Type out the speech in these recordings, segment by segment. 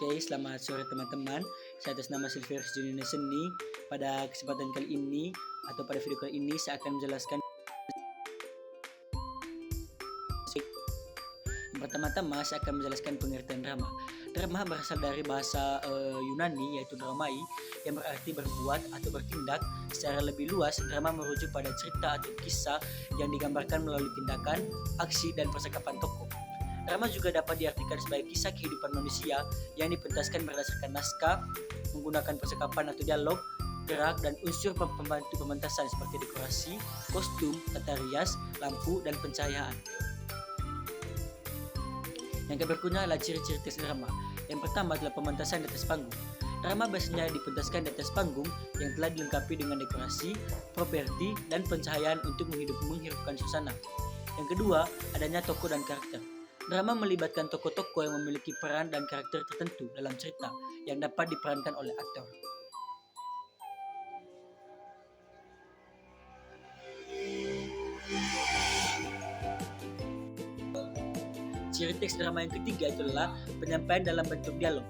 Oke, selamat sore teman-teman. Saya atas nama Silvius Junina Seni. Pada kesempatan kali ini atau pada video kali ini saya akan menjelaskan yang pertama-tama saya akan menjelaskan pengertian drama. Drama berasal dari bahasa Yunani yaitu dramai yang berarti berbuat atau bertindak. Secara lebih luas, drama merujuk pada cerita atau kisah yang digambarkan melalui tindakan, aksi, dan percakapan tokoh. Drama juga dapat diartikan sebagai kisah kehidupan manusia yang dipentaskan berdasarkan naskah, menggunakan percakapan atau dialog, gerak, dan unsur pembantu pementasan seperti dekorasi, kostum, tata rias, lampu, dan pencahayaan. Yang berikutnya adalah ciri-ciri teks drama. Yang pertama adalah pementasan di atas panggung. Drama biasanya dipentaskan di atas panggung yang telah dilengkapi dengan dekorasi, properti, dan pencahayaan untuk menghidupkan suasana. Yang kedua, adanya tokoh dan karakter. Drama melibatkan tokoh-tokoh yang memiliki peran dan karakter tertentu dalam cerita yang dapat diperankan oleh aktor. Ciri teks drama yang ketiga adalah penyampaian dalam bentuk dialog.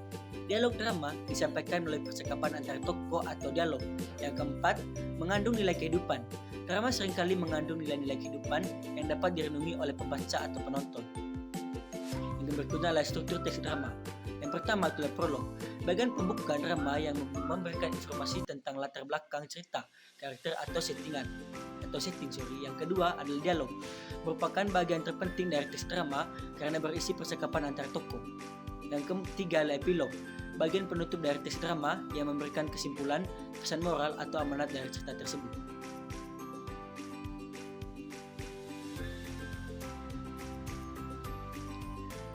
Dialog drama disampaikan melalui percakapan antara tokoh atau dialog. Yang keempat, mengandung nilai kehidupan. Drama seringkali mengandung nilai-nilai kehidupan yang dapat direnungi oleh pembaca atau penonton. Yang berikutnya adalah struktur teks drama. Yang pertama adalah prolog. Bagian pembuka drama yang memberikan informasi tentang latar belakang cerita, karakter atau setting. Yang kedua adalah dialog. Merupakan bagian terpenting dari teks drama karena berisi percakapan antar tokoh. Yang ketiga adalah epilog. Bagian penutup dari teks drama yang memberikan kesimpulan, pesan moral atau amanat dari cerita tersebut.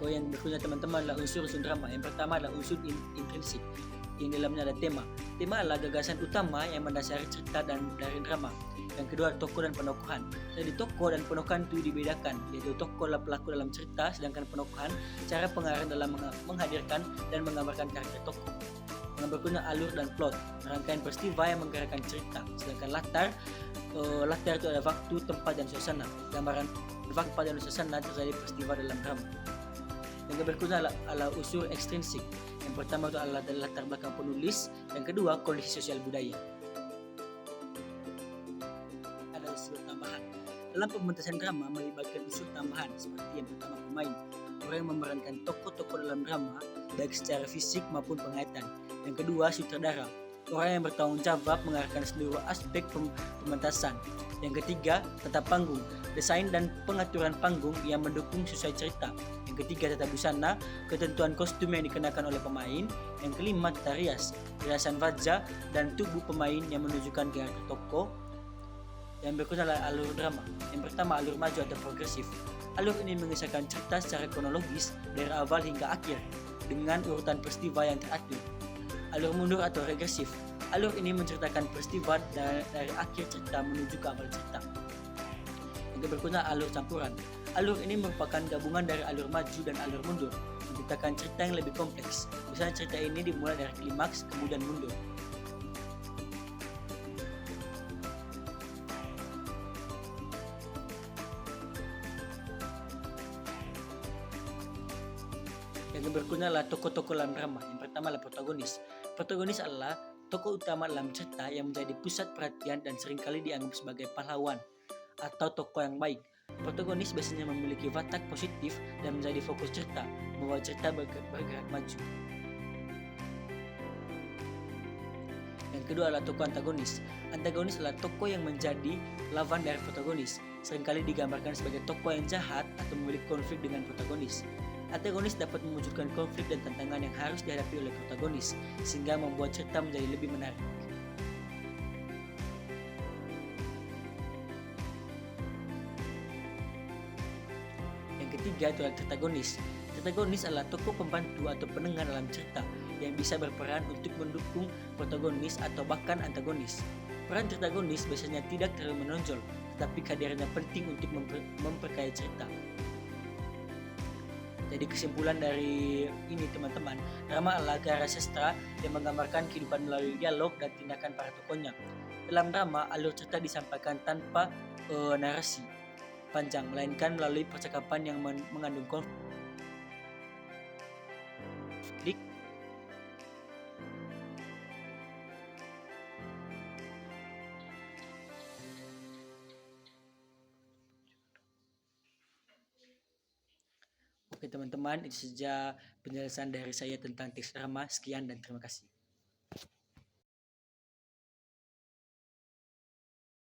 Yang berikutnya teman-teman adalah unsur-unsur drama. Yang pertama adalah unsur intrinsik, yang dalamnya ada tema. Tema adalah gagasan utama yang mendasari cerita dan dari drama. Yang kedua tokoh dan penokohan. Jadi tokoh dan penokohan itu dibedakan, yaitu tokoh adalah pelaku dalam cerita, sedangkan penokohan cara pengarang dalam menghadirkan dan menggambarkan karakter tokoh. Yang berikutnya alur dan plot, rangkaian peristiwa yang menggerakkan cerita. Sedangkan latar itu ada waktu, tempat, dan suasana. Gambaran waktu dan suasana terjadi peristiwa dalam drama. Yang berikutnya adalah unsur ekstrinsik. Yang pertama itu adalah latar belakang penulis. Yang kedua kondisi sosial budaya. Ada unsur tambahan. Dalam pementasan drama melibatkan unsur tambahan seperti yang pertama pemain. Orang yang memerankan tokoh-tokoh dalam drama baik secara fisik maupun penglihatan. Yang kedua sutradara. Orang yang bertanggung jawab mengarahkan seluruh aspek pementasan. Yang ketiga tata panggung. Desain dan pengaturan panggung yang mendukung sesuai cerita. Yang ketiga tata busana, ketentuan kostum yang dikenakan oleh pemain. Yang kelima tata rias, riasan wajah dan tubuh pemain yang menunjukkan karakter tokoh. Yang berikutnya adalah alur drama. Yang pertama alur maju atau progresif. Alur ini mengisahkan cerita secara kronologis dari awal hingga akhir dengan urutan peristiwa yang teratur. Alur mundur atau regresif. Alur ini menceritakan peristiwa dari akhir cerita menuju ke awal cerita. Yang berikutnya alur campuran. Alur ini merupakan gabungan dari alur maju dan alur mundur, menciptakan cerita yang lebih kompleks. Misalnya cerita ini dimulai dari klimaks kemudian mundur. Yang berikutnya adalah tokoh-tokoh dalam drama. Yang pertama adalah protagonis. Protagonis adalah tokoh utama dalam cerita yang menjadi pusat perhatian dan seringkali dianggap sebagai pahlawan atau tokoh yang baik. Protagonis biasanya memiliki watak positif dan menjadi fokus cerita, membawa cerita bergerak maju. Yang kedua adalah tokoh antagonis. Antagonis adalah tokoh yang menjadi lawan dari protagonis. Seringkali digambarkan sebagai tokoh yang jahat atau memiliki konflik dengan protagonis. Antagonis dapat mewujudkan konflik dan tantangan yang harus dihadapi oleh protagonis, sehingga membuat cerita menjadi lebih menarik. Yang ketiga adalah antagonis. Antagonis adalah tokoh pembantu atau penengah dalam cerita yang bisa berperan untuk mendukung protagonis atau bahkan antagonis. Peran antagonis biasanya tidak terlalu menonjol, tetapi kehadirannya penting untuk memperkaya cerita. Jadi kesimpulan dari ini teman-teman, drama adalah karya sastra yang menggambarkan kehidupan melalui dialog dan tindakan para tokohnya. Dalam drama, alur cerita disampaikan tanpa narasi panjang, melainkan melalui percakapan yang mengandung konflik, Oke teman-teman, itu saja penjelasan dari saya tentang teks drama. Sekian dan terima kasih.